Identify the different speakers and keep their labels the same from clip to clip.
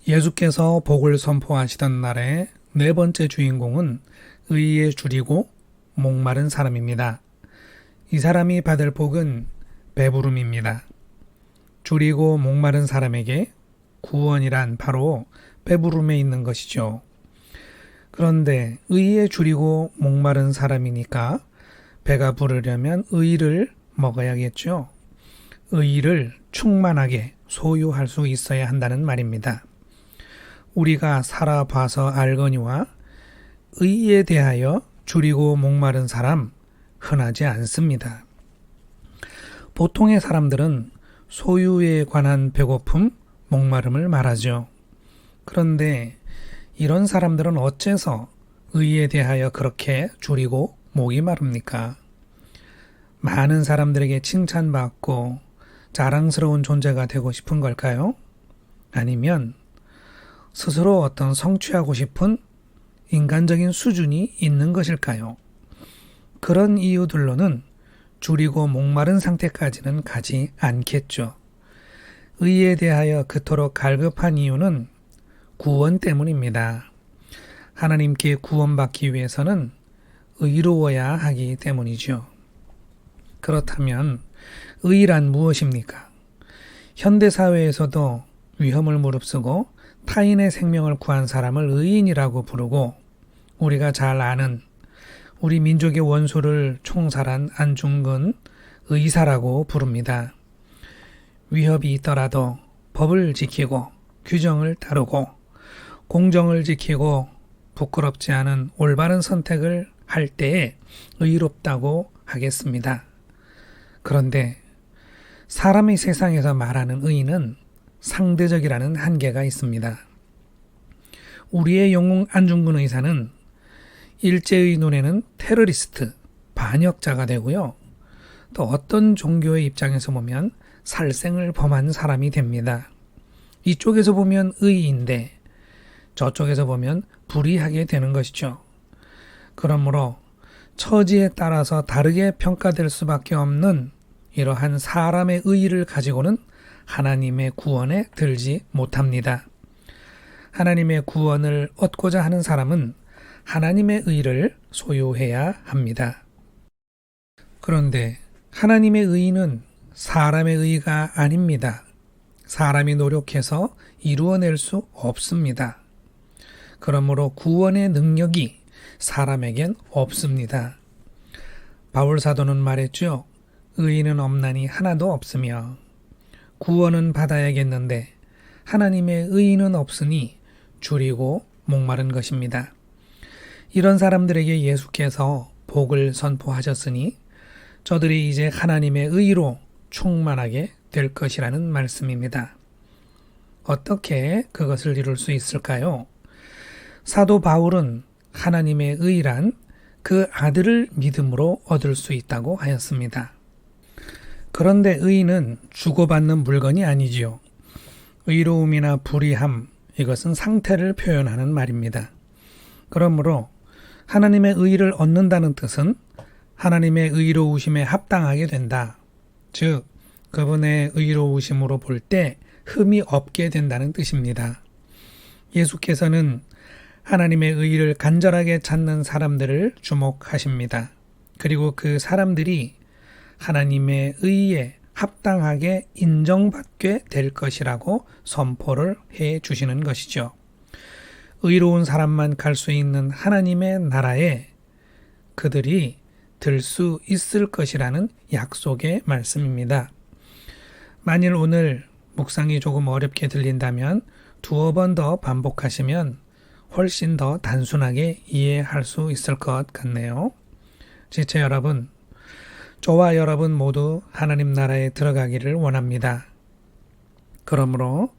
Speaker 1: 예수께서 복을 선포하시던 날의 네 번째 주인공은 의에 줄이고 목마른 사람입니다. 이 사람이 받을 복은 배부름입니다. 줄이고 목마른 사람에게 구원이란 바로 배부름에 있는 것이죠. 그런데 의에 줄이고 목마른 사람이니까 배가 부르려면 의를 먹어야겠죠. 의를 충만하게 소유할 수 있어야 한다는 말입니다. 우리가 살아봐서 알거니와 의에 대하여 줄이고 목마른 사람 흔하지 않습니다. 보통의 사람들은 소유에 관한 배고픔, 목마름을 말하죠. 그런데 이런 사람들은 어째서 의에 대하여 그렇게 줄이고 목이 마릅니까? 많은 사람들에게 칭찬받고 자랑스러운 존재가 되고 싶은 걸까요? 아니면 스스로 어떤 성취하고 싶은 인간적인 수준이 있는 것일까요? 그런 이유들로는 줄이고 목마른 상태까지는 가지 않겠죠. 의에 대하여 그토록 갈급한 이유는 구원 때문입니다. 하나님께 구원받기 위해서는 의로워야 하기 때문이죠. 그렇다면 의란 무엇입니까? 현대사회에서도 위험을 무릅쓰고 타인의 생명을 구한 사람을 의인이라고 부르고 우리가 잘 아는 우리 민족의 원수를 총살한 안중근 의사라고 부릅니다. 위협이 있더라도 법을 지키고 규정을 따르고 공정을 지키고 부끄럽지 않은 올바른 선택을 할 때에 의롭다고 하겠습니다. 그런데 사람의 세상에서 말하는 의는 상대적이라는 한계가 있습니다. 우리의 영웅 안중근 의사는 일제의 눈에는 테러리스트, 반역자가 되고요. 또 어떤 종교의 입장에서 보면 살생을 범한 사람이 됩니다. 이쪽에서 보면 의인데 저쪽에서 보면 불의하게 되는 것이죠. 그러므로 처지에 따라서 다르게 평가될 수밖에 없는 이러한 사람의 의의를 가지고는 하나님의 구원에 들지 못합니다. 하나님의 구원을 얻고자 하는 사람은 하나님의 의를 소유해야 합니다. 그런데 하나님의 의는 사람의 의가 아닙니다. 사람이 노력해서 이루어낼 수 없습니다. 그러므로 구원의 능력이 사람에겐 없습니다. 바울 사도는 말했죠. 의인은 없나니 하나도 없으며 구원은 받아야겠는데 하나님의 의인은 없으니 줄이고 목마른 것입니다. 이런 사람들에게 예수께서 복을 선포하셨으니 저들이 이제 하나님의 의로 충만하게 될 것이라는 말씀입니다. 어떻게 그것을 이룰 수 있을까요? 사도 바울은 하나님의 의란 그 아들을 믿음으로 얻을 수 있다고 하였습니다. 그런데 의는 주고받는 물건이 아니지요. 의로움이나 불의함, 이것은 상태를 표현하는 말입니다. 그러므로 하나님의 의를 얻는다는 뜻은 하나님의 의로우심에 합당하게 된다. 즉, 그분의 의로우심으로 볼 때 흠이 없게 된다는 뜻입니다. 예수께서는 하나님의 의를 간절하게 찾는 사람들을 주목하십니다. 그리고 그 사람들이 하나님의 의에 합당하게 인정받게 될 것이라고 선포를 해 주시는 것이죠. 의로운 사람만 갈 수 있는 하나님의 나라에 그들이 들 수 있을 것이라는 약속의 말씀입니다. 만일 오늘 묵상이 조금 어렵게 들린다면 두어 번 더 반복하시면 훨씬 더 단순하게 이해할 수 있을 것 같네요. 지체 여러분, 저와 여러분 모두 하나님 나라에 들어가기를 원합니다. 그러므로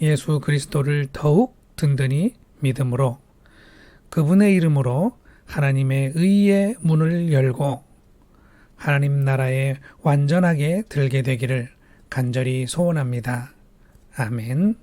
Speaker 1: 예수 그리스도를 더욱 든든히 믿음으로 그분의 이름으로 하나님의 의의 문을 열고 하나님 나라에 완전하게 들게 되기를 간절히 소원합니다. 아멘.